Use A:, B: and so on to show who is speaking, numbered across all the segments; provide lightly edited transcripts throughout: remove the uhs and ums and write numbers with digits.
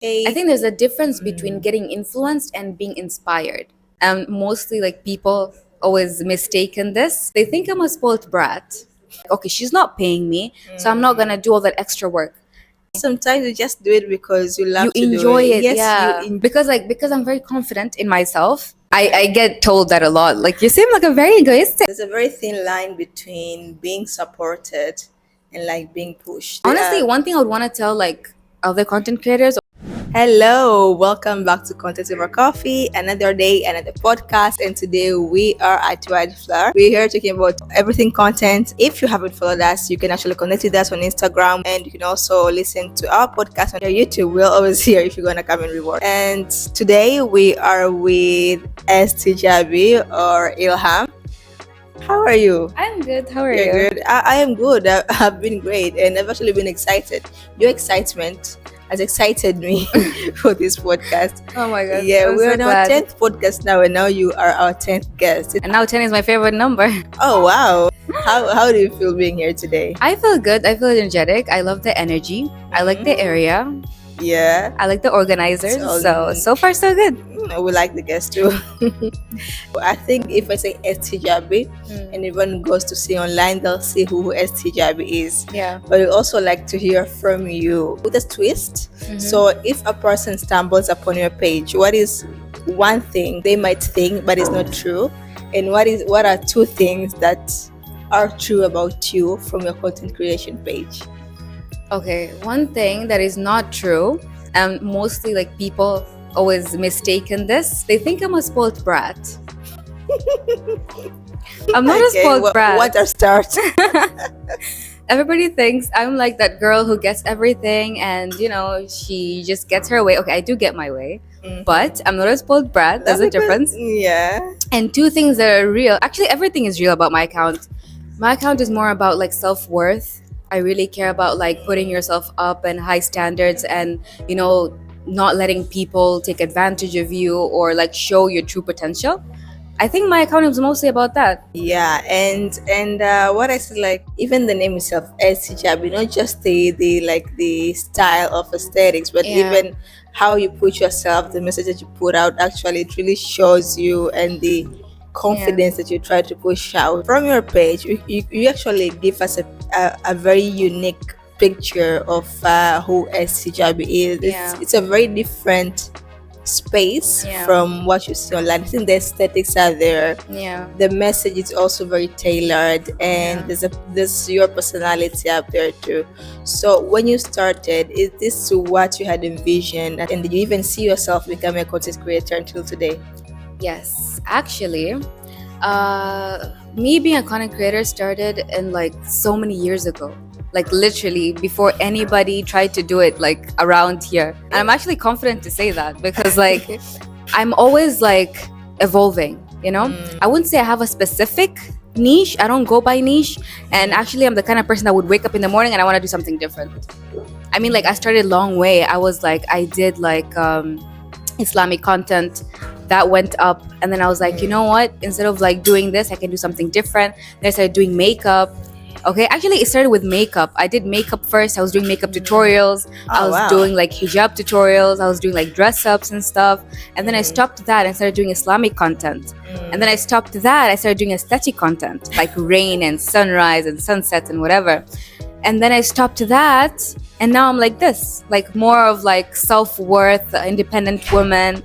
A: I think there's a difference between getting influenced and being inspired. And mostly like people always mistaken this. They think I'm a spoiled brat. Okay, she's not paying me, so I'm not gonna do all that extra work.
B: Sometimes you just do it because you love
A: You
B: to do
A: enjoy
B: it.
A: it,
B: Yes,
A: yeah.
B: you
A: Because I'm very confident in myself. I get told that a lot. Like you seem like a very egoistic.
B: there's a very thin line between being supported and like being pushed.
A: Honestly, one thing I would want to tell like other content creators.
B: Hello, welcome back to Content Over Coffee. Another day, another podcast, and today we are at White Flower. We're here talking about everything content. If you haven't followed us, you can actually connect with us on Instagram, and you can also listen to our podcast on your YouTube. We're always here if you're gonna come and reward. And today we are with aesthijabi or Ilham. How are you?
A: I'm good. How are
B: You're
A: you?
B: good. I am good. I've been great, and I've actually been excited. Your excitement has excited me for this podcast.
A: Oh my god.
B: Yeah,
A: I'm
B: we're
A: so
B: on our
A: glad.
B: 10th podcast now, and now you are our 10th guest.
A: And now 10 is my favorite number.
B: Oh, wow. How do you feel being here today?
A: I feel good. I feel energetic. I love the energy. I like the area.
B: Yeah.
A: I like the organizers.
B: So-
A: So far so good.
B: We like the guest too. I think if I say aesthijabi and everyone goes to see online, they'll see who aesthijabi is.
A: Yeah.
B: But we also like to hear from you with a twist. So if a person stumbles upon your page, what is one thing they might think but is not true? And what are two things that are true about you from your content creation page?
A: Okay, one thing that is not true, and mostly like people always mistaken this. They think I'm a spoiled brat. I'm not a spoiled brat.
B: What are start?
A: Everybody thinks I'm like that girl who gets everything and she just gets her way. Okay, I do get my way, but I'm not a spoiled brat. There's a difference.
B: Yeah.
A: And two things that are real. Actually, everything is real about my account. My account is more about like self-worth. I really care about like putting yourself up and high standards and not letting people take advantage of you or like show your true potential. I think my account is mostly about that.
B: Yeah, and what I said, like even the name itself, aesthijabi, not just the style of aesthetics, but
A: Yeah.
B: even how you put yourself, the message that you put out. Actually, it really shows you and the confidence that you try to push out from your page. You actually give us a very unique picture of who aesthijabi is.
A: Yeah.
B: It's a very different space
A: Yeah.
B: from what you see online. I think the aesthetics are there.
A: Yeah.
B: The message is also very tailored, and
A: Yeah.
B: there's your personality up there too. So when you started, is this what you had envisioned, and did you even see yourself becoming a content creator until today?
A: Yes, actually, me being a content creator started in like so many years ago. Like literally before anybody tried to do it like around here. And I'm actually confident to say that because like I'm always like evolving, I wouldn't say I have a specific niche. I don't go by niche. And actually I'm the kind of person that would wake up in the morning and I want to do something different. I mean, like I started a long way. I did like Islamic content that went up, and then I was like, you know what, instead of like doing this, I can do something different. Then I started doing makeup. Okay, actually it started with makeup. I did makeup first. I was doing makeup tutorials. I was
B: wow.
A: doing like hijab tutorials. I was doing like dress ups and stuff. And then I stopped that and started doing Islamic content. And then I stopped that. I started doing aesthetic content like rain and sunrise and sunsets and whatever. And then I stopped that, and now I'm like this, like more of like self-worth, independent woman,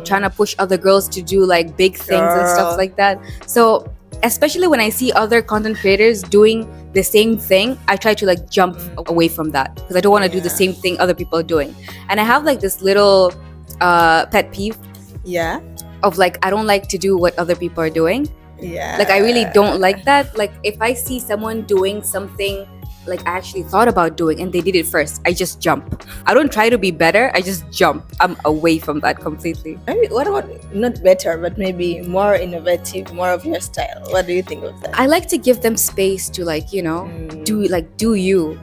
A: trying to push other girls to do like big things and stuff
B: Girl.
A: like that. So especially when I see other content creators doing the same thing, I try to like jump away from that because I don't want to do the
B: Yeah.
A: same thing other people are doing. And I have like this little pet peeve
B: Yeah.
A: of like I don't like to do what other people are doing.
B: Yeah.
A: Like I really don't like that. Like if I see someone doing something like I actually thought about doing and they did it first, I just jump. I don't try to be better, I just jump. I'm away from that completely.
B: Maybe, what about not better, but maybe more innovative, more of your style? What do you think of that?
A: I like to give them space to like do you,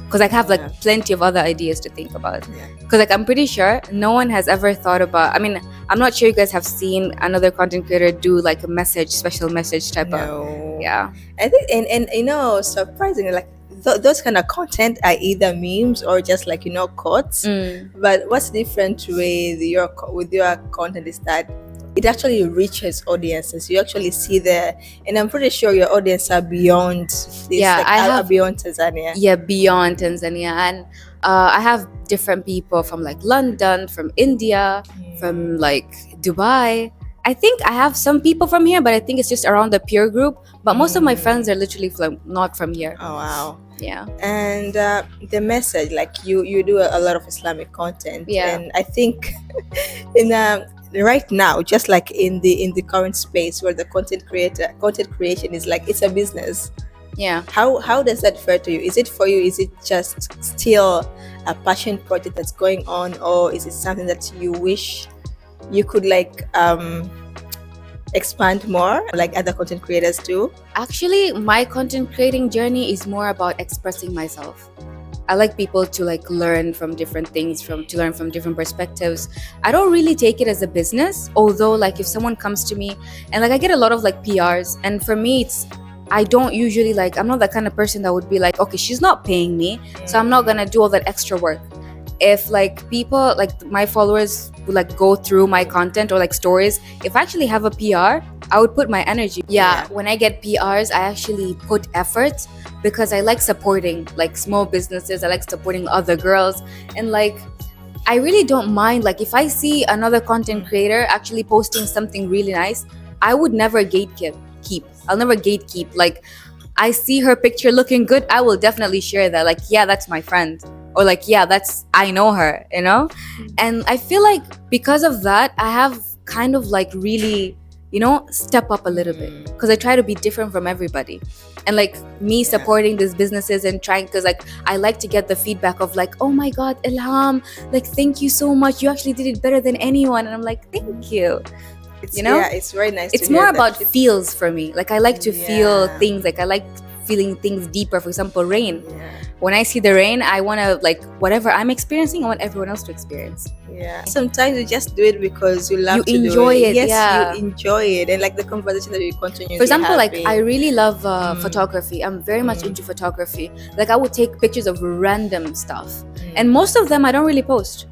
A: because I have like
B: Yeah.
A: plenty of other ideas to think about.
B: Yeah.
A: Because like I'm pretty sure no one has ever thought about, I mean, I'm not sure you guys have seen another content creator do like a special message type of.
B: No.
A: Yeah.
B: I think, and surprisingly, like those kind of content are either memes or just like quotes. But what's different with your content is that it actually reaches audiences. You actually see there, and I'm pretty sure your audience are beyond this.
A: Yeah,
B: like,
A: I
B: are
A: have
B: beyond Tanzania.
A: yeah, beyond Tanzania. And I have different people from like London, from India, from like Dubai. I think I have some people from here, but I think it's just around the peer group. But most of my friends are literally not from here.
B: Oh wow.
A: Yeah.
B: And the message, like you do a lot of Islamic content.
A: Yeah.
B: And I think in right now, just like in the current space where the content creation is like it's a business.
A: Yeah.
B: How does that fare to you? Is it for you? Is it just still a passion project that's going on, or is it something that you wish you could like expand more, like other content creators do?
A: Actually, my content creating journey is more about expressing myself. I like people to like learn from different things, to learn from different perspectives. I don't really take it as a business, although like if someone comes to me and like I get a lot of like PRs, and for me I don't usually like, I'm not that kind of person that would be like, okay, she's not paying me, so I'm not gonna do all that extra work. If like people, like my followers would like go through my content or like stories, if I actually have a PR, I would put my energy. Yeah, when I get PRs, I actually put effort because I like supporting like small businesses. I like supporting other girls, and like I really don't mind like if I see another content creator actually posting something really nice, I would never gatekeep. I'll never gatekeep. Like I see her picture looking good, I will definitely share that. Like, yeah, that's my friend. Or like, yeah, I know her, you know? And I feel like because of that, I have kind of like really, step up a little bit. Because I try to be different from everybody. And like me supporting these businesses and trying, because like I like to get the feedback of like, oh my God, Ilham, like thank you so much. You actually did it better than anyone. And I'm like, thank you.
B: Yeah, it's very nice.
A: It's more about feels for me. Like I like to feel things. Like I like feeling things deeper. For example, rain. When I see the rain, I want to like whatever I'm experiencing, I want everyone else to experience.
B: Yeah. Sometimes you just do it because you love to
A: enjoy
B: do
A: it. Yes,
B: you enjoy it, and like the conversation that you continue.
A: For example, like I really love photography. I'm very much into photography. Like I would take pictures of random stuff, and most of them I don't really post.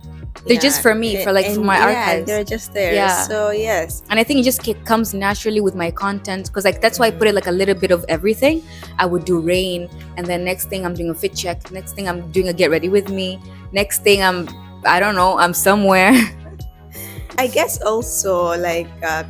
A: They're just for me, for my archives.
B: They're just there. So yes.
A: And I think it just comes naturally with my content, because like that's why I put it like a little bit of everything. I would do rain, and then next thing I'm doing a fit check. Next thing I'm doing a get ready with me. Next thing I don't know, I'm somewhere.
B: I guess also like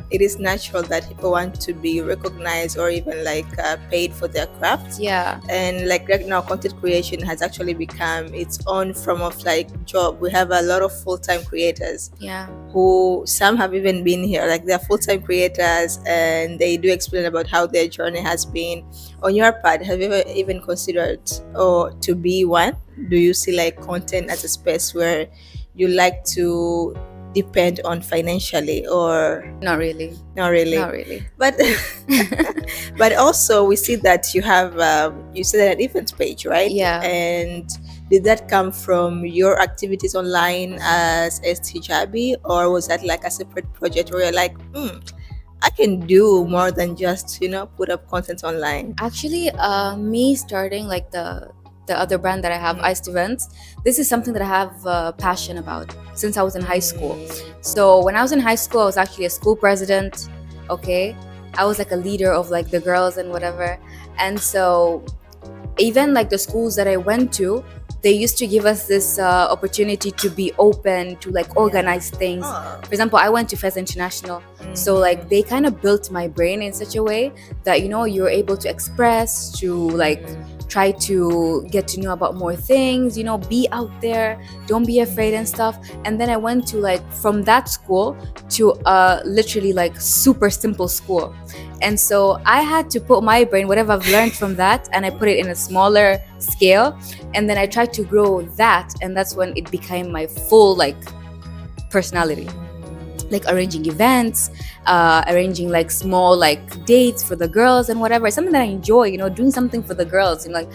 B: it is natural that people want to be recognized or even like paid for their craft.
A: Yeah.
B: And like right now, content creation has actually become its own form of like job. We have a lot of full-time creators.
A: Yeah.
B: Who some have even been here, like they're full-time creators, and they do explain about how their journey has been. On your part, have you ever even considered or to be one? Do you see like content as a space where you like to depend on financially, or
A: not really?
B: But but also we see that you have you said an event page, right?
A: Yeah.
B: And did that come from your activities online as aesthijabi, or was that like a separate project where you're like I can do more than just put up content online?
A: Actually, me starting like the other brand that I have, Iced Events, this is something that I have passion about since I was in high school. So when I was in high school, I was actually a school president. Okay, I was like a leader of like the girls and whatever. And so even like the schools that I went to, they used to give us this opportunity to be open to like organize things. For example, I went to Fez International, so like they kind of built my brain in such a way that you're able to express, to like try to get to know about more things, be out there, don't be afraid and stuff. And then I went to like from that school to literally like super simple school. And so I had to put my brain, whatever I've learned from that, and I put it in a smaller scale, and then I tried to grow that, and that's when it became my full like personality. Like arranging events, arranging like small like dates for the girls and whatever. It's something that I enjoy, doing something for the girls. Like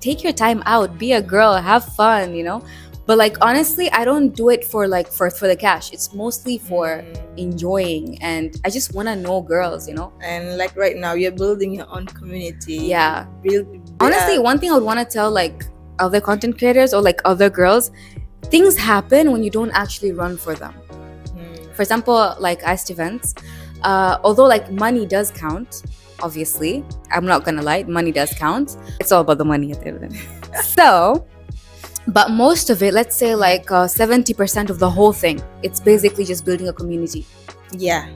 A: take your time out, be a girl, have fun, But like honestly, I don't do it for like for the cash. It's mostly for enjoying, and I just want to know girls, you know.
B: And like right now, you're building your own community.
A: Yeah.
B: Build,
A: Honestly, one thing I would want to tell like other content creators or like other girls, things happen when you don't actually run for them. For example, like iced events, although like money does count, obviously, I'm not gonna lie, money does count. It's all about the money at the end of the day. So, but most of it, let's say like 70% of the whole thing, it's basically just building a community.
B: Yeah.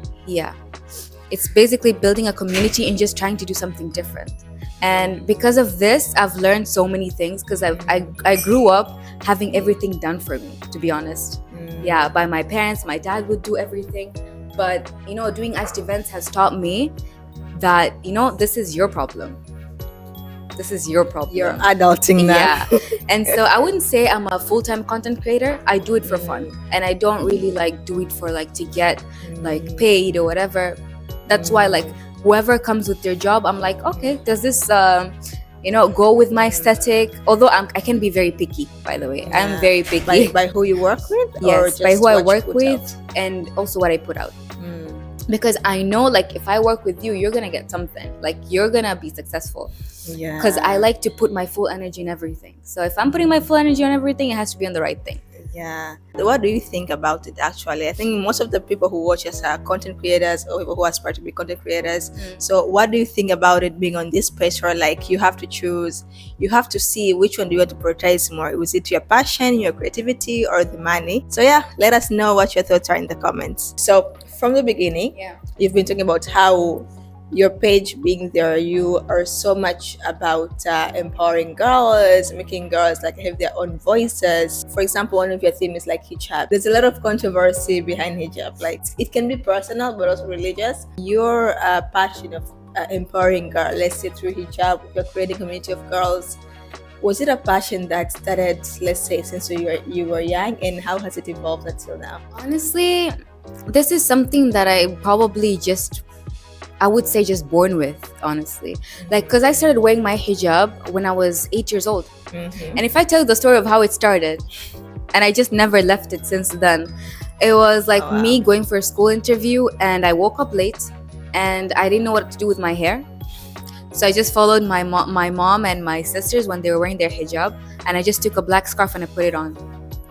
A: It's basically building a community and just trying to do something different. And because of this, I've learned so many things because I grew up having everything done for me, to be honest. Yeah, by my parents. My dad would do everything. But, you know, doing iced events has taught me that, you know, this is your problem. This is your problem.
B: You're adulting now.
A: Yeah. And so I wouldn't say I'm a full-time content creator. I do it for fun. And I don't really like do it for like to get like paid or whatever. That's why like whoever comes with their job, I'm like, okay, does this you know, go with my aesthetic? Although I can be very picky, by the way. I'm very picky.
B: By who you work with?
A: Yes, by who I work with and also what I put out. Because I know like if I work with you, you're gonna get something. Like you're gonna be successful.
B: Yeah.
A: Because I like to put my full energy in everything. So if I'm putting my full energy on everything, it has to be on the right thing.
B: Yeah. What do you think about it actually? I think most of the people who watch us are content creators or people who aspire to be content creators. So what do you think about it being on this pressure? Like you have to choose, you have to see which one do you want to prioritize more. Was it your passion, your creativity, or the money? So yeah, let us know what your thoughts are in the comments. So from the beginning, you've been talking about how your page being there, you are so much about empowering girls, making girls like have their own voices. For example, one of your themes is like hijab. There's a lot of controversy behind hijab. Like it can be personal but also religious. Your passion of empowering girls, let's say through hijab, you're creating a community of girls. Was it a passion that started, let's say, since you were young, and how has it evolved until now?
A: Honestly, this is something that I probably I would say just born with, honestly. Like, because I started wearing my hijab when I was 8 years old. And if I tell you the story of how it started, and I just never left it since then, it was like me going for a school interview, and I woke up late, and I didn't know what to do with my hair. So I just followed my mom and my sisters when they were wearing their hijab, and I just took a black scarf and I put it on.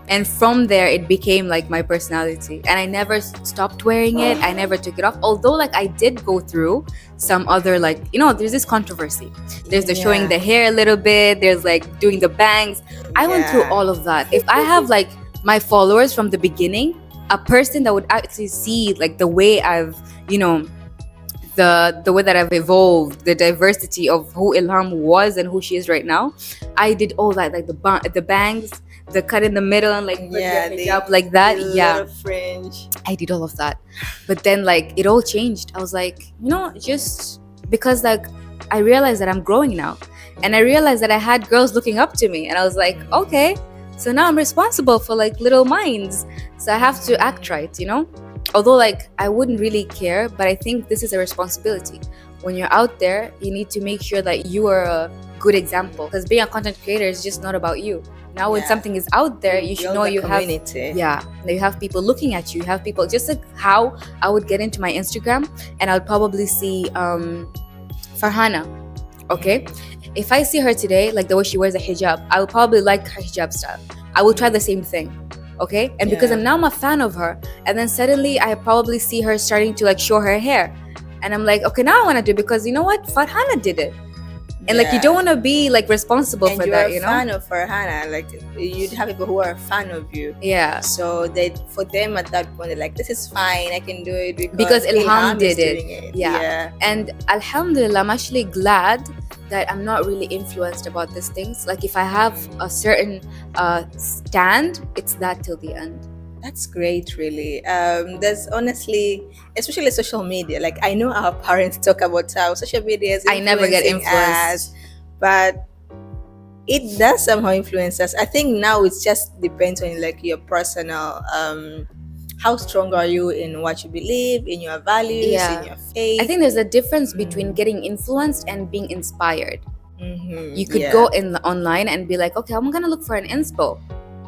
A: And from there, it became like my personality. And I never stopped wearing it. I never took it off. Although like I did go through some other like, you know, there's this controversy. There's the showing the hair a little bit. There's like doing the bangs. I went through all of that. If I have like my followers from the beginning, a person that would actually see like the way I've, you know, the way that I've evolved, the diversity of who Ilham was and who she is right now. I did all that, like the bangs, the cut in the middle, and like the hijab like that.
B: The fringe.
A: I did all of that, but then like it all changed. I was like, you know, just because like I realized that I'm growing now, and I realized that I had girls looking up to me, and I was like, okay, so now I'm responsible for like little minds, so I have to act right, you know. Although like I wouldn't really care, but I think this is a responsibility. When you're out there, you need to make sure that you are a good example, because being a content creator is just not about you. Now when something is out there, you should know you
B: community.
A: You have people looking at you. You have people, just like how I would get into my Instagram and I'll probably see Farhana. Okay, if I see her today, like the way she wears a hijab, I will probably like her hijab style. I will try the same thing. Okay, and because I'm a fan of her, and then suddenly I probably see her starting to like show her hair, and I'm like, okay, now I want to do it because you know what, Farhana did it. And like you don't want to be like responsible for that, you know.
B: And you're a fan of Farhana, like you'd have people who are a fan of you.
A: Yeah.
B: So for them at that point, they're like, this is fine, I can do it
A: because Ilham did it. Yeah. And Alhamdulillah, I'm actually glad that I'm not really influenced about these things. Like if I have a certain stand, it's that till the end.
B: That's great, really. There's honestly, especially social media, like I know our parents talk about how social media is
A: I never get influenced,
B: but it does somehow influence us. I think now it just depends on like your personal how strong are you in what you believe, in your values, in your faith.
A: I think there's a difference between getting influenced and being inspired. You could go in online and be like, okay, I'm gonna look for an inspo.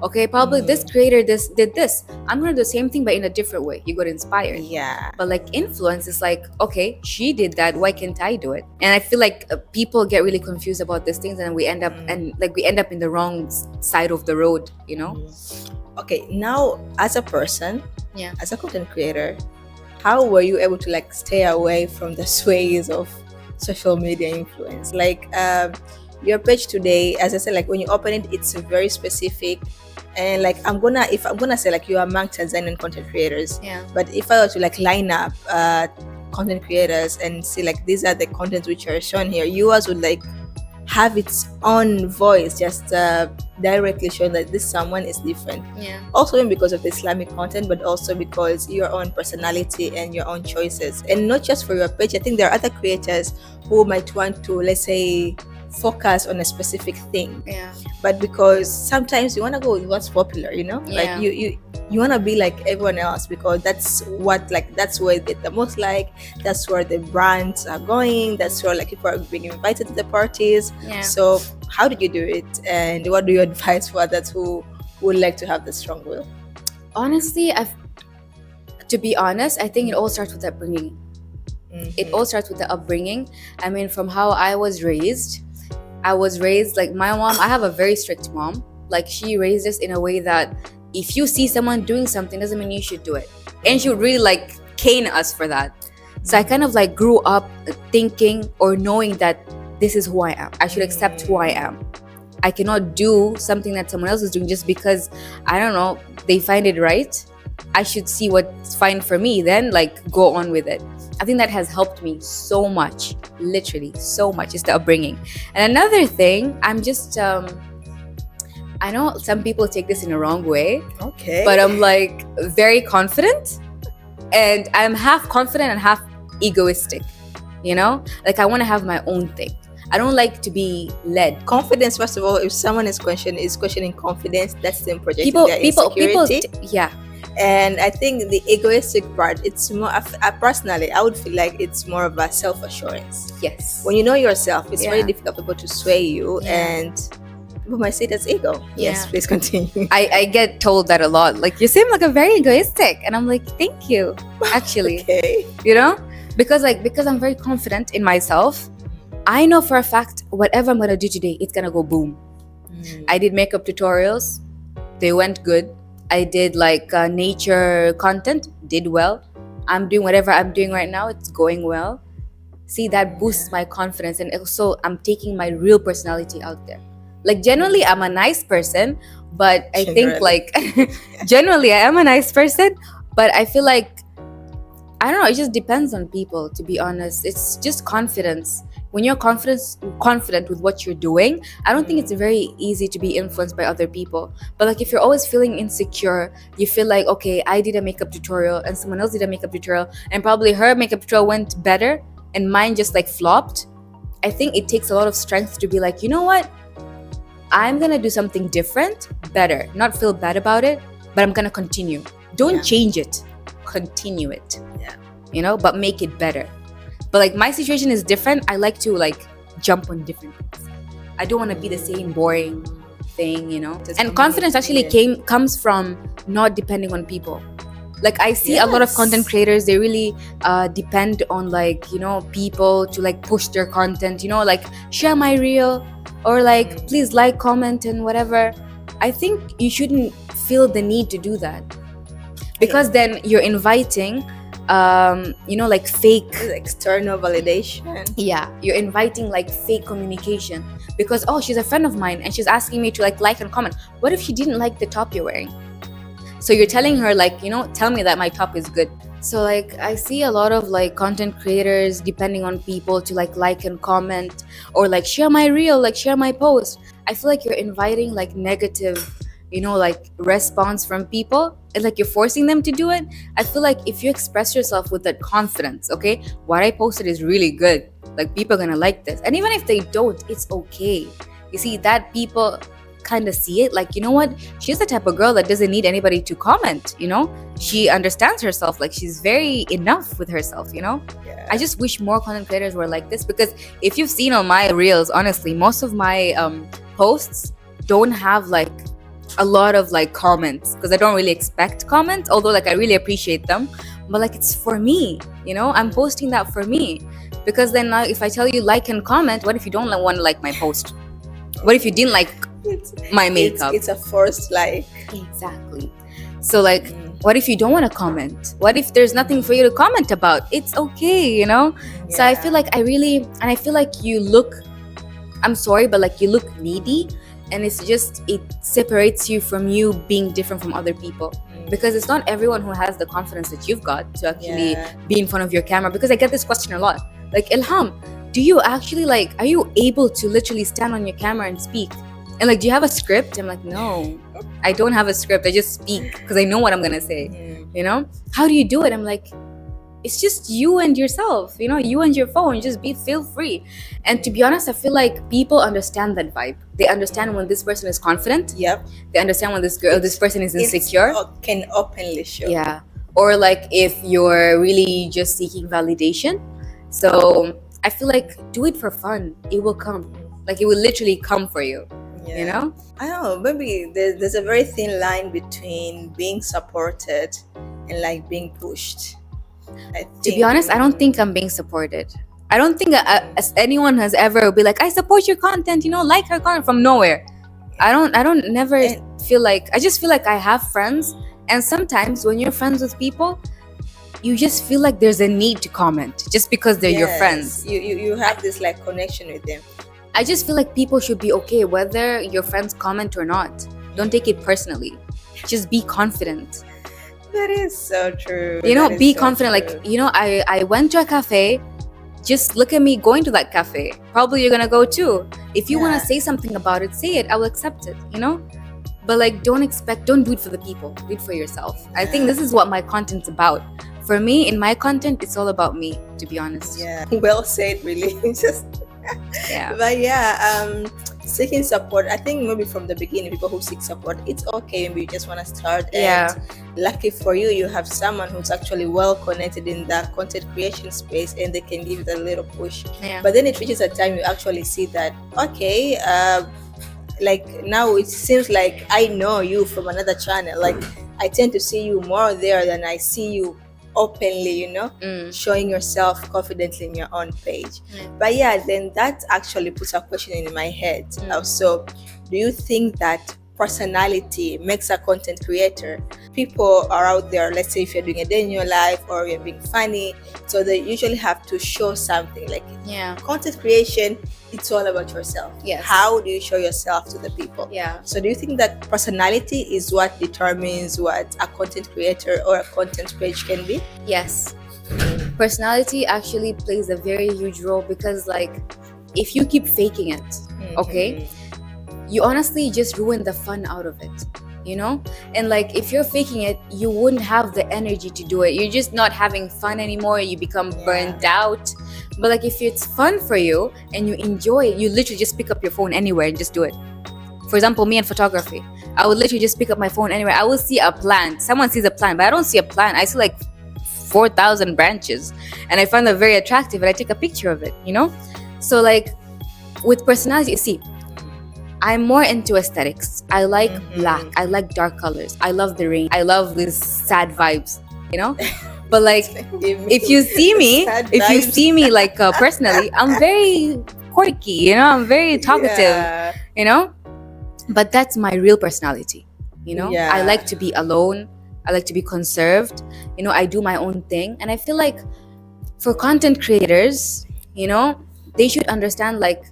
A: Okay, probably this creator did this. I'm gonna do the same thing, but in a different way. You got inspired.
B: Yeah.
A: But like influence is like, okay, she did that. Why can't I do it? And I feel like people get really confused about these things, and we end up in the wrong side of the road. You know?
B: Okay, now as a person,
A: Yeah.
B: as a content creator, how were you able to like stay away from the sways of social media influence? Like your page today, as I said, like when you open it, it's very specific. And like if I'm gonna say like you are among Tanzanian content creators,
A: Yeah.
B: but if I were to like line up content creators and see like these are the contents which are shown here, yours would like have its own voice, just directly showing that this someone is different.
A: Yeah.
B: Also even because of the Islamic content, but also because your own personality and your own choices, and not just for your page. I think there are other creators who might want to, let's say, focus on a specific thing,
A: Yeah.
B: but because sometimes you want to go with what's popular,
A: Yeah.
B: like you want to be like everyone else, because that's where they get the most, like that's where the brands are going, that's where like people are being invited to the parties.
A: Yeah.
B: So how did you do it, and what do you advise for others who would like to have the strong will?
A: Honestly, to be honest, I think it all starts with upbringing. It all starts with the upbringing. I mean, from how I was raised like my mom. I have a very strict mom. Like she raised us in a way that if you see someone doing something, doesn't mean you should do it, and she would really like cane us for that. So I kind of like grew up thinking or knowing that this is who I am. I should accept who I am. I cannot do something that someone else is doing just because, I don't know, they find it right. I should see what's fine for me, then like go on with it. I think that has helped me so much, literally so much. It's the upbringing. And another thing, I'm just I know some people take this in a wrong way,
B: Okay.
A: but I'm like very confident, and I'm half confident and half egoistic, like I want to have my own thing. I don't like to be led.
B: Confidence, first of all, if someone is questioning confidence, that's them projecting
A: People
B: their insecurity.
A: yeah.
B: And I think the egoistic part, it's more, personally, I would feel like it's more of a self-assurance.
A: Yes.
B: When you know yourself, it's very
A: Yeah.
B: difficult for people to sway you,
A: Yeah.
B: and people might say that's ego. Yes,
A: Yeah.
B: please continue.
A: I get told that a lot. Like, you seem like a very egoistic. And I'm like, thank you, actually.
B: Okay.
A: Because I'm very confident in myself. I know for a fact whatever I'm going to do today, it's going to go boom. I did makeup tutorials. They went good. I did like nature content, did well. I'm doing whatever I'm doing right now, it's going well. See, that boosts my confidence, and also I'm taking my real personality out there. Like generally I'm a nice person, but I think like generally I am a nice person, but I feel like, I don't know, it just depends on people, to be honest. It's just confidence. When you're confident with what you're doing, I don't think it's very easy to be influenced by other people. But like if you're always feeling insecure, you feel like, okay, I did a makeup tutorial and someone else did a makeup tutorial, and probably her makeup tutorial went better and mine just like flopped. I think it takes a lot of strength to be like, you know what? I'm gonna do something different, better. Not feel bad about it, but I'm gonna continue. Don't change it. Continue it.
B: Yeah.
A: But make it better. But like my situation is different. I like to like jump on different things. I don't want to be the same boring thing, And confidence actually comes from not depending on people. Like I see a lot of content creators, they really depend on like, people to like push their content, like share my reel, or like please like, comment and whatever. I think you shouldn't feel the need to do that, because then you're inviting like fake
B: external validation.
A: Yeah, you're inviting like fake communication, because she's a friend of mine and she's asking me to like and comment. What if she didn't like the top you're wearing? So you're telling her like, tell me that my top is good. So like I see a lot of like content creators depending on people to like and comment, or like share my reel, like share my post. I feel like you're inviting like negative like response from people, and like you're forcing them to do it. I feel like if you express yourself with that confidence, okay, what I posted is really good, like people are gonna like this, and even if they don't, it's okay. You see that people kind of see it like, you know what, she's the type of girl that doesn't need anybody to comment. She understands herself, like she's very enough with herself. I just wish more content creators were like this, because if you've seen on my reels, honestly, most of my posts don't have like a lot of like comments, because I don't really expect comments, although like I really appreciate them, but like it's for me, you know, I'm posting that for me. Because then now if I tell you like and comment, what if you don't want to like my post? What if you didn't like my makeup?
B: It's a forced like.
A: Exactly. So like what if you don't want to comment? What if there's nothing for you to comment about? It's okay, you know. So I feel like I feel like you look, I'm sorry, but like you look needy, and it separates you from you being different from other people, because it's not everyone who has the confidence that you've got to actually be in front of your camera. Because I get this question a lot, like, Ilham, do you actually like, are you able to literally stand on your camera and speak? And like, do you have a script? I'm like, no, I don't have a script. I just speak because I know what I'm gonna say. You know, how do you do it? I'm like, it's just you and yourself, you know, you and your phone. Just feel free. And to be honest, I feel like people understand that vibe. They understand when this person is confident.
B: Yep.
A: They understand when this person is insecure.
B: Can openly show.
A: Yeah. Or like if you're really just seeking validation. So I feel like do it for fun. It will come. Like it will literally come for you.
B: Yeah.
A: You know?
B: I don't know, maybe there's a very thin line between being supported and like being pushed.
A: To be honest, I don't think I'm being supported. I don't think anyone has ever be like, I support your content, you know, like her content, from nowhere. I don't never feel like, I just feel like I have friends, and sometimes when you're friends with people, you just feel like there's a need to comment just because they're your friends.
B: You have this like connection with them.
A: I just feel like people should be okay whether your friends comment or not. Don't take it personally. Just be confident.
B: That is so true.
A: You know, be confident. True. Like, you know, I went to a cafe. Just look at me going to that cafe. Probably you're gonna go too. If you want to say something about it, say it. I will accept it, you know? But like, don't do it for the people. Do it for yourself. I think this is what my content's about. For me, in my content, it's all about me, to be honest.
B: Yeah. Well said, really. Just
A: yeah.
B: But yeah, seeking support, I think maybe from the beginning, people who seek support, it's okay. Maybe you just want to start. And lucky for you, you have someone who's actually well connected in that content creation space, and they can give you that little push. But then it reaches a time you actually see that, okay, like now it seems like I know you from another channel. Like I tend to see you more there than I see you openly, you know, showing yourself confidently in your own page. But yeah, then that actually puts a question in my head. So do you think that personality makes a content creator? People are out there, let's say if you're doing a day in your life or you're being funny, so they usually have to show something. Like content creation, it's all about yourself. How do you show yourself to the people? So do you think that personality is what determines what a content creator or a content page can be?
A: Yes. Personality actually plays a very huge role, because like if you keep faking it, okay, you honestly just ruin the fun out of it, you know? And like if you're faking it, you wouldn't have the energy to do it. You're just not having fun anymore. You become burned out. But like if it's fun for you and you enjoy it, you literally just pick up your phone anywhere and just do it. For example, me and photography, I would literally just pick up my phone anywhere. I will see a plant. Someone sees a plant, but I don't see a plant. I see like 4,000 branches, and I find that very attractive, and I take a picture of it, you know? So like with personality, you see, I'm more into aesthetics. I like black. I like dark colors. I love the rain. I love these sad vibes, you know? But like, if you see me like personally, I'm very quirky, you know? I'm very talkative, you know? But that's my real personality, you know? I like to be alone. I like to be conserved. You know, I do my own thing. And I feel like for content creators, you know, they should understand, like,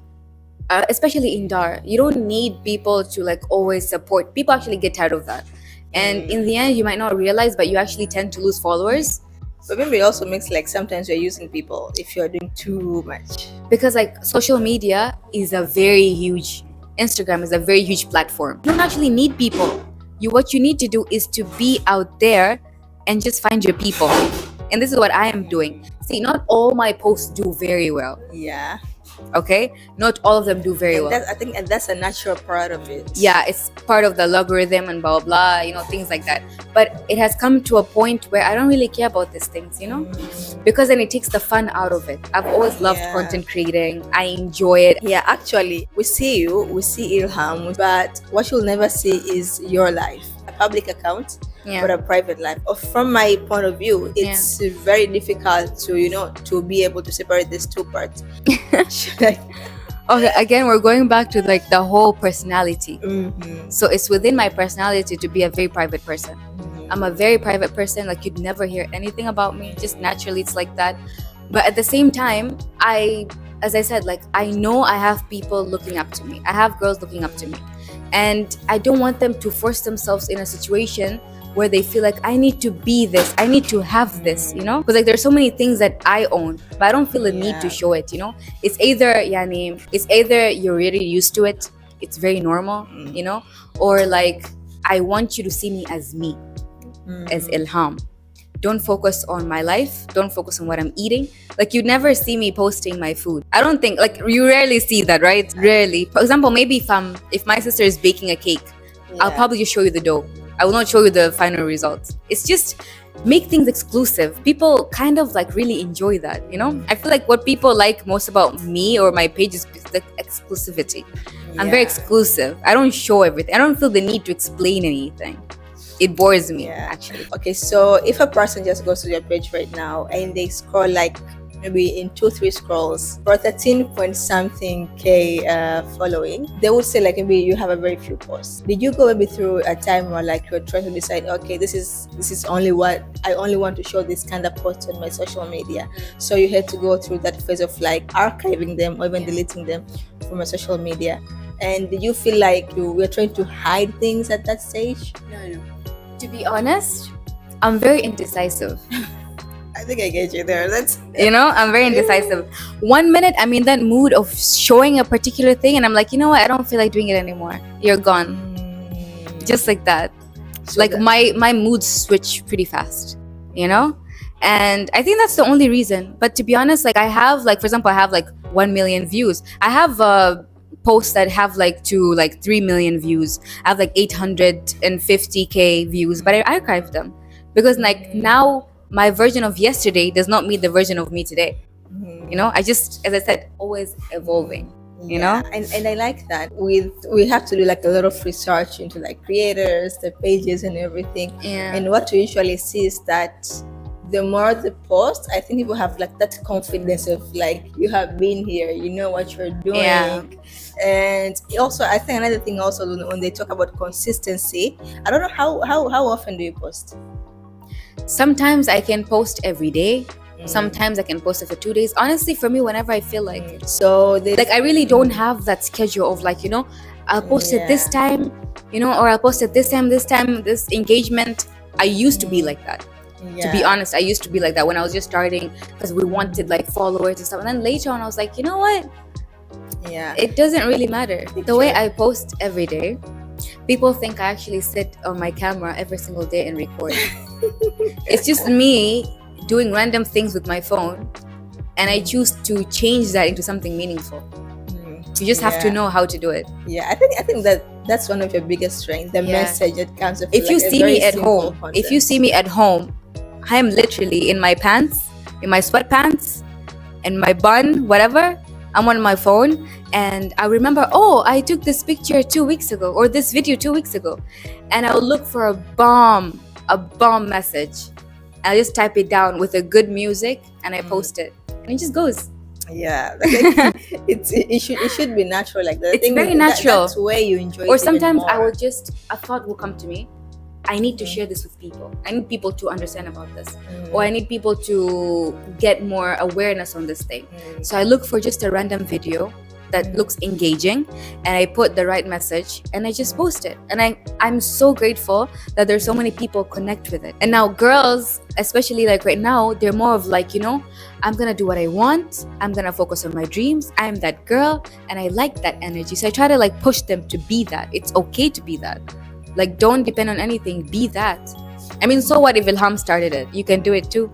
A: especially in DAR, you don't need people to like always support. People actually get tired of that. And in the end, you might not realize, but you actually tend to lose followers.
B: But maybe it also makes like sometimes you're using people if you're doing too much.
A: Because like social media is a very huge, Instagram is a very huge platform. You don't actually need people. What you need to do is to be out there and just find your people. And this is what I am doing. See, not all my posts do very well.
B: Yeah.
A: Okay, not all of them do very
B: And
A: well.
B: I think that's a natural part of it.
A: Yeah, it's part of the logarithm and blah blah, things like that. But it has come to a point where I don't really care about these things, because then it takes the fun out of it. I've always loved content creating. I enjoy it.
B: Yeah, actually, we see Ilham, but what you'll never see is your life, a public account.
A: Yeah.
B: But a private life. From my point of view, it's very difficult to be able to separate these two parts.
A: Okay, again, we're going back to like the whole personality.
B: Mm-hmm.
A: So it's within my personality to be a very private person. Mm-hmm. I'm a very private person. Like, you'd never hear anything about me. Just naturally, it's like that. But at the same time, as I said, like, I know I have people looking up to me. I have girls looking up to me. And I don't want them to force themselves in a situation where they feel like I need to be this, I need to have this, because like there's so many things that I own, but I don't feel the need to show it. It's either you're really used to it, it's very normal, or like I want you to see me, as Ilham. Don't focus on my life, don't focus on what I'm eating. Like, you'd never see me posting my food. I don't think, like, you rarely see that, right? Rarely. For example, maybe if my sister is baking a cake, I'll probably just show you the dough. I will not show you the final results. It's just make things exclusive. People kind of like really enjoy that, I feel like what people like most about me or my page is the exclusivity. I'm very exclusive. I don't show everything. I don't feel the need to explain anything. It bores me, actually.
B: Okay, so if a person just goes to your page right now and they scroll like maybe in 2-3 scrolls for 13 point something K following, they would say like maybe you have a very few posts. Did you go maybe through a time where like you're trying to decide, okay, this is only what I only want to show this kind of posts on my social media, so you had to go through that phase of like archiving them or even deleting them from your social media? And did you feel like you were trying to hide things at that stage?
A: No. To be honest, I'm very indecisive.
B: I think I get you there.
A: I'm very indecisive. 1 minute, I'm in that mood of showing a particular thing, and I'm like, you know what? I don't feel like doing it anymore. You're gone. Just like that. So like my moods switch pretty fast, And I think that's the only reason. But to be honest, like I have, like, for example, I have like 1 million views. I have posts that have like 3 million views. I have like 850k views, but I archive them because like now my version of yesterday does not meet the version of me today. I just, as I said, always evolving. And
B: I like that. We have to do like a lot of research into like creators, the pages and everything. And what we usually see is that the more the post, I think people have like that confidence of like, you have been here, you know what you're doing. And also, I think another thing also, when they talk about consistency, I don't know how often do you post?
A: Sometimes I can post every day. Sometimes I can post it for 2 days. Honestly, for me, whenever I feel like it.
B: So
A: like I really don't have that schedule of like, I'll post it this time, or I'll post it this time, this engagement. I used to be like that. To be honest, I used to be like that when I was just starting, because we wanted like followers and stuff. And then later on, I was like, you know what? It doesn't really matter. The way I post every day, people think I actually sit on my camera every single day and record. It's just me doing random things with my phone, and I choose to change that into something meaningful. You just have to know how to do it.
B: I think that's one of your biggest strengths, the message that comes.
A: If you see me at home, I am literally in my pants, in my sweatpants, in my bun, whatever. I'm on my phone, and I remember, I took this picture 2 weeks ago, or this video 2 weeks ago, and I'll look for a bomb message. I'll just type it down with a good music, and I post it, and it just goes.
B: It should be natural like that.
A: It's very natural.
B: That's where you enjoy it.
A: Or sometimes a thought will come to me. I need to share this with people. I need people to understand about this. Or I need people to get more awareness on this thing. So I look for just a random video that looks engaging, and I put the right message, and I just post it. And I'm so grateful that there's so many people connect with it. And now girls, especially like right now, they're more of like, I'm gonna do what I want. I'm gonna focus on my dreams. I'm that girl, and I like that energy. So I try to like push them to be that. It's okay to be that. Like, don't depend on anything. Be that. I mean, so what if Ilham started it? You can do it too.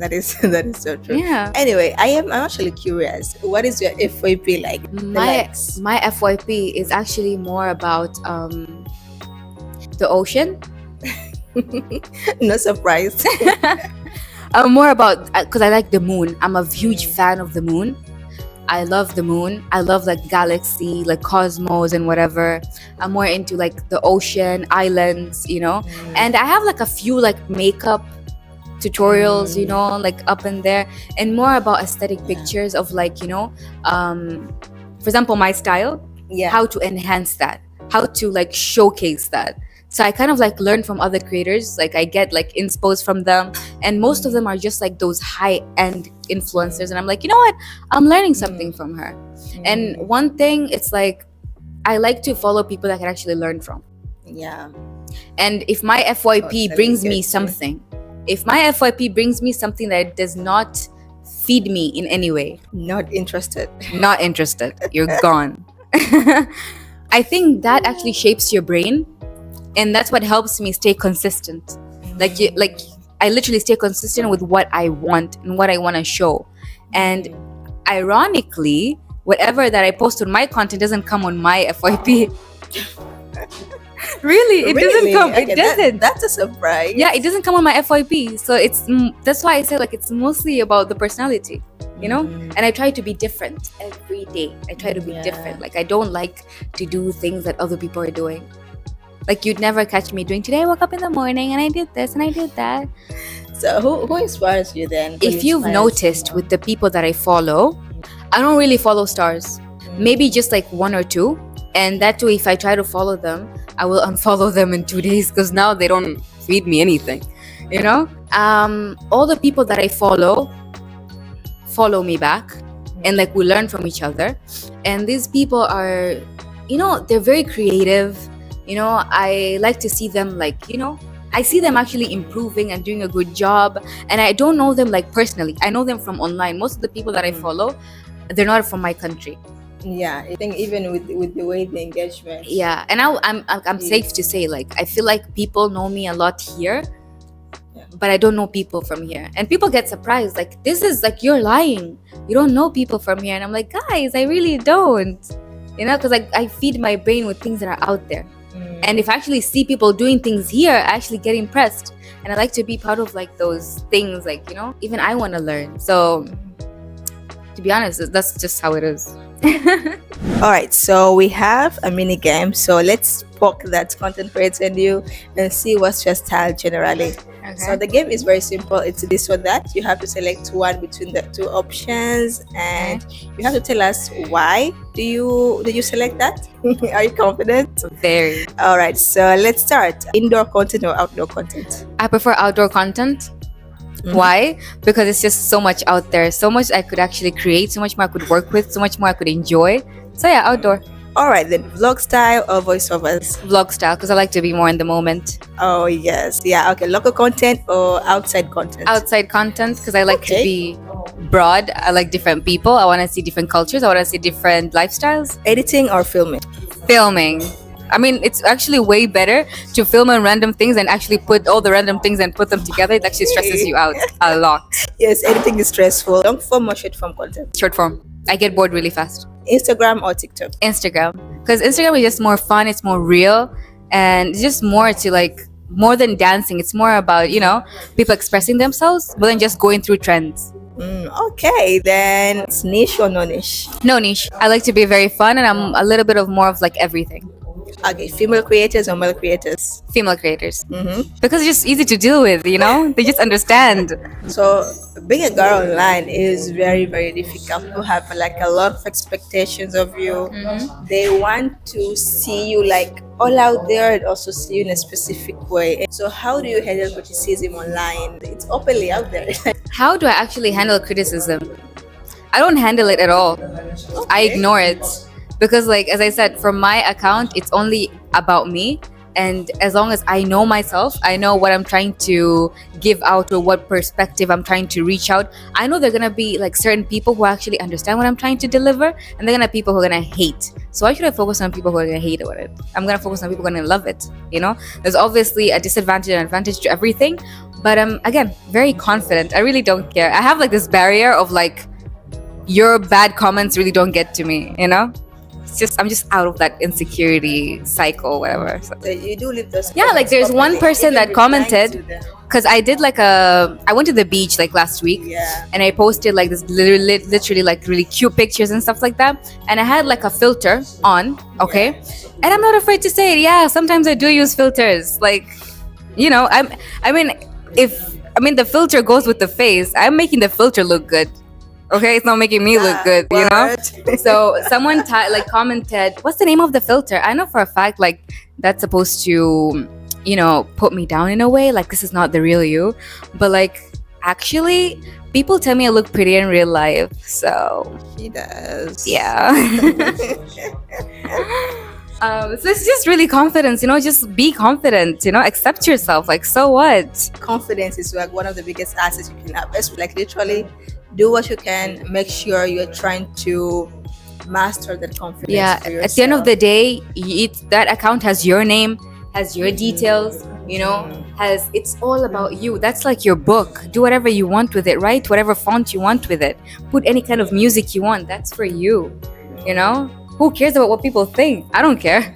B: That is that is so true.
A: Yeah.
B: Anyway, I'm actually curious. What is your FYP like? The likes?
A: My FYP is actually more about the ocean.
B: No surprise.
A: More about because I like the moon. I'm a huge fan of the moon. I love the moon. I love like galaxy, like cosmos and whatever. I'm more into like the ocean, islands, you know. And I have like a few like makeup tutorials, you know, like up in there, and more about aesthetic pictures of like, you know, for example, my style,
B: Yeah.
A: how to enhance that, how to like showcase that. So I kind of like learn from other creators, like I get like inspos from them, and most of them are just like those high-end influencers, and I'm like, you know what, I'm learning something from her. And one thing, it's like I like to follow people that I can actually learn from.
B: Yeah.
A: And if my FYP
B: that
A: brings
B: is
A: me
B: good, yeah.
A: something, if my FYP brings me something that does not feed me in any way,
B: Not interested.
A: not interested, you're gone. I think that actually shapes your brain, and that's what helps me stay consistent. Like I literally stay consistent with what I want and what I want to show. And ironically, whatever that I post on my content doesn't come on my FYP. Really, it doesn't come.
B: Okay,
A: It doesn't.
B: That's a surprise.
A: Yeah, it doesn't come on my FYP. So that's why I say like it's mostly about the personality, you know. And I try to be different every day. I try to be different. Like I don't like to do things that other people are doing. Like you'd never catch me doing, today I woke up in the morning and I did this and I did that.
B: So who inspires you then? Who
A: If you've
B: inspires
A: noticed
B: you?
A: with the people that I follow, I don't really follow stars. Maybe just like one or two. And that too, if I try to follow them, I will unfollow them in 2 days because now they don't feed me anything, you know. All the people that I follow me back, and like we learn from each other. And these people are, you know, they're very creative. You know, I like to see them like, you know, I see them actually improving and doing a good job. And I don't know them like personally. I know them from online. Most of the people that I follow, they're not from my country.
B: Yeah, I think even with the way the engagement.
A: Yeah, and I'm safe to say, like, I feel like people know me a lot here, but I don't know people from here. And people get surprised, like, this is like, you're lying, you don't know people from here. And I'm like, guys, I really don't, you know, because I feed my brain with things that are out there. And if I actually see people doing things here, I actually get impressed, and I like to be part of like those things, like, you know, even I want to learn. So to be honest, that's just how it is.
B: All right, so we have a mini game. So let's poke that content creator in you and see what's your style generally. So the game is very simple. It's this or that. You have to select one between the two options, and you have to tell us why do you select that. Are you confident?
A: Very.
B: All right, so let's start. Indoor content or outdoor content?
A: I prefer outdoor content. Why? Because it's just so much out there, so much I could actually create, so much more I could work with, so much more I could enjoy. So yeah, outdoor.
B: All right, then vlog style or voiceovers?
A: Vlog style, because I like to be more in the moment.
B: Oh yes, yeah. Okay, local content or outside content?
A: Outside content, because I like to
B: Okay.
A: be broad. I like different people. I want to see different cultures. I want to see different lifestyles.
B: Editing or filming?
A: Filming. I mean, it's actually way better to film on random things and actually put all the random things and put them together. It actually stresses you out a lot.
B: Yes, editing is stressful. Long form or short form content?
A: Short form. I get bored really fast.
B: Instagram or TikTok?
A: Instagram, because Instagram is just more fun, it's more real, and it's just more to like, more than dancing, it's more about, you know, people expressing themselves more than just going through trends.
B: Okay, then it's niche or no niche?
A: No niche. I like to be very fun, and I'm a little bit of more of like everything.
B: Okay, female creators or male creators?
A: Female creators, because it's just easy to deal with, you know, they just understand.
B: So being a girl online is very, very difficult. People have like a lot of expectations of you. They want to see you like all out there and also see you in a specific way. So how do you handle criticism online? It's openly out there.
A: How do I actually handle criticism? I don't handle it at all. I ignore it. Because like, as I said, from my account, it's only about me. And as long as I know myself, I know what I'm trying to give out or what perspective I'm trying to reach out. I know there are going to be like certain people who actually understand what I'm trying to deliver. And they're going to be people who are going to hate. So why should I focus on people who are going to hate about it? I'm going to focus on people who are going to love it. You know, there's obviously a disadvantage and advantage to everything. But I'm again very confident. I really don't care. I have like this barrier of like your bad comments really don't get to me, you know? It's just I'm just out of that insecurity cycle, whatever. So,
B: So you do leave those
A: yeah, like
B: comments
A: there's one
B: properly,
A: person
B: even
A: that
B: replying to
A: commented
B: them.
A: because I went to the beach like last week,
B: Yeah.
A: and I posted like this literally like really cute pictures and stuff like that, and I had like a filter on, okay, and I'm not afraid to say it. Yeah, sometimes I do use filters, like, you know, I mean, the filter goes with the face. I'm making the filter look good. Okay, it's not making me look good, you know.
B: Word.
A: So someone like commented, "What's the name of the filter?" I know for a fact like that's supposed to, you know, put me down in a way. Like this is not the real you, but like actually, people tell me I look pretty in real life. So
B: She does.
A: yeah. So it's just really confidence, you know. Just be confident, you know. Accept yourself. Like so what?
B: Confidence is like one of the biggest assets you can have. It's like literally do what you can, make sure you're trying to master that confidence.
A: Yeah,
B: for
A: at the end of
B: yourself.
A: the day, that account has your name, has your details, you know, it's all about you. That's like your book. Do whatever you want with it, right? Whatever font you want with it. Put any kind of music you want. That's for you, you know. Who cares about what people think? I don't care.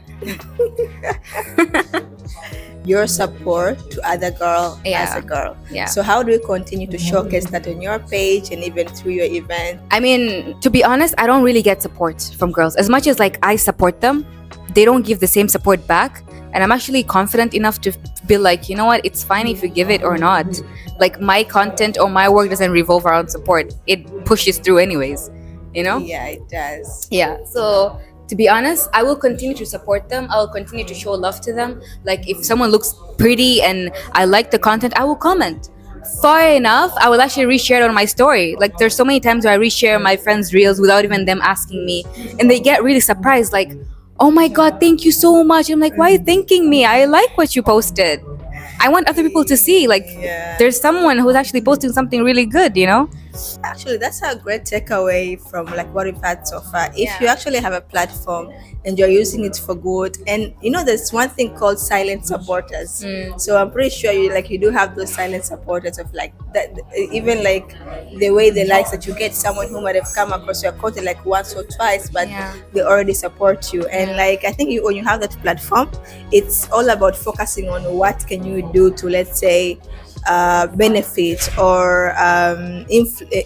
B: Your support to other girl as
A: Yeah.
B: a girl.
A: Yeah.
B: So how do you continue to showcase that on your page and even through your event?
A: I mean, to be honest, I don't really get support from girls. As much as like I support them, they don't give the same support back. And I'm actually confident enough to be like, you know what, it's fine if you give it or not. Like my content or my work doesn't revolve around support. It pushes through anyways, you know?
B: Yeah, it does.
A: Yeah. So to be honest, I will continue to support them. I will continue to show love to them. Like if someone looks pretty and I like the content, I will comment. Far enough, I will actually reshare it on my story. Like there's so many times where I reshare my friends' reels without even them asking me, and they get really surprised, like, "Oh my god, thank you so much." I'm like, "Why are you thanking me? I like what you posted. I want other people to see like
B: Yeah.
A: there's someone who's actually posting something really good, you know?"
B: Actually, that's a great takeaway from like what we've had so far. If
A: Yeah.
B: you actually have a platform and you're using it for good, and you know, there's one thing called silent supporters. So I'm pretty sure you do have those silent supporters of like that. Even like the way they like that you get someone who might have come across your content like once or twice, but
A: Yeah.
B: they already support you. And like I think when you have that platform, it's all about focusing on what can you do to, let's say, benefit or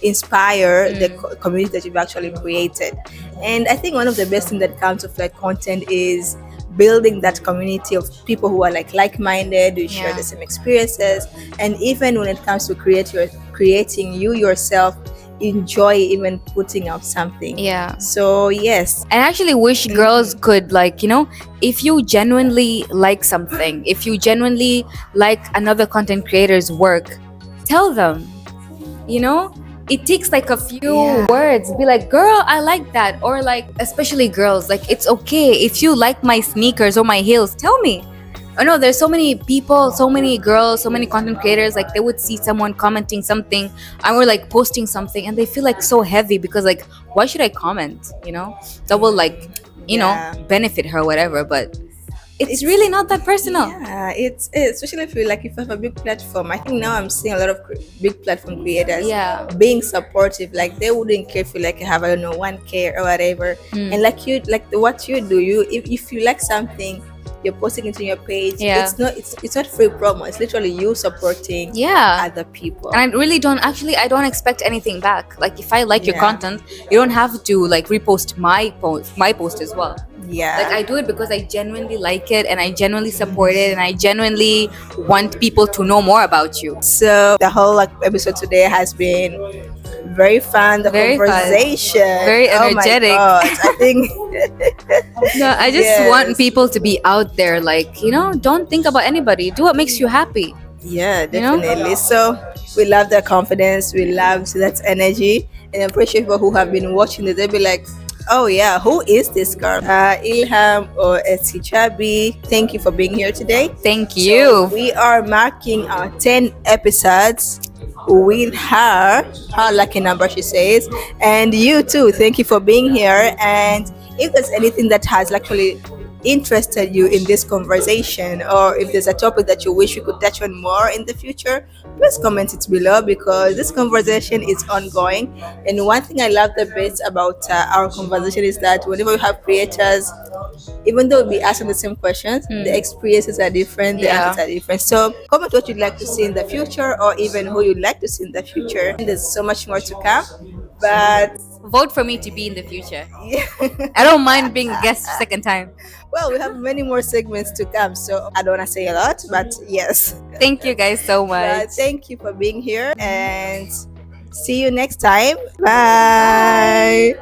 B: inspire the community that you've actually created. And I think one of the best things that comes of like content is building that community of people who are like-minded, who share
A: Yeah.
B: the same experiences. And even when it comes to creating you yourself enjoy even putting out something.
A: Yeah.
B: So yes.
A: And I actually wish girls could, like, you know, if you genuinely like something, if you genuinely like another content creator's work, tell them, you know? It takes like a few
B: Yeah.
A: words. Be like, "Girl, I like that." Or like, especially girls, like, it's okay. If you like my sneakers or my heels, tell me. I know there's so many people, so many girls, so many content creators, like they would see someone commenting something and we're like posting something and they feel like so heavy because like, why should I comment? You know? That will like, you
B: Yeah.
A: know, benefit her, whatever, but it's really not that personal.
B: Yeah, it's especially if you have a big platform. I think now I'm seeing a lot of big platform creators
A: Yeah.
B: being supportive. Like they wouldn't care if you like have, I don't know, 1K or whatever. And like what you do, if you like something, you're posting it on your page.
A: Yeah.
B: It's not free promo. It's literally you supporting
A: Yeah.
B: other people.
A: And I really don't I don't expect anything back. Like if I like your
B: Yeah.
A: content, you don't have to like repost my post as well.
B: Yeah.
A: Like I do it because I genuinely like it and I genuinely support it and I genuinely want people to know more about you.
B: So the whole like episode today has been very fun. The
A: Very fun.
B: conversation,
A: Very
B: Oh my
A: energetic.
B: God. I think
A: No, I just
B: Yes.
A: want people to be out there, like, you know, don't think about anybody. Do what makes you happy.
B: yeah,
A: You know?
B: definitely. So we love that confidence. We love that energy, and I'm pretty sure people who have been watching it, they'll be like, "Oh yeah, who is this girl?" Ilham or aesthijabi. Thank you for being here today.
A: Thank
B: So
A: you.
B: we are marking our 10 episodes with her lucky number, she says. And you too, thank you for being here. And if there's anything that has actually interested you in this conversation, or if there's a topic that you wish we could touch on more in the future, please comment it below, because this conversation is ongoing. And one thing I love the best about our conversation is that whenever we have creators, even though we asking the same questions, the experiences are different, the answers are different. So comment what you'd like to see in the future, or even who you'd like to see in the future. And there's so much more to come, but
A: Vote for me to be in the future.
B: yeah.
A: I don't mind being a guest second time.
B: Well, we have many more segments to come, so I don't want to say a lot, but yes.
A: Thank you guys so much.
B: But thank you for being here, and see you next time. Bye.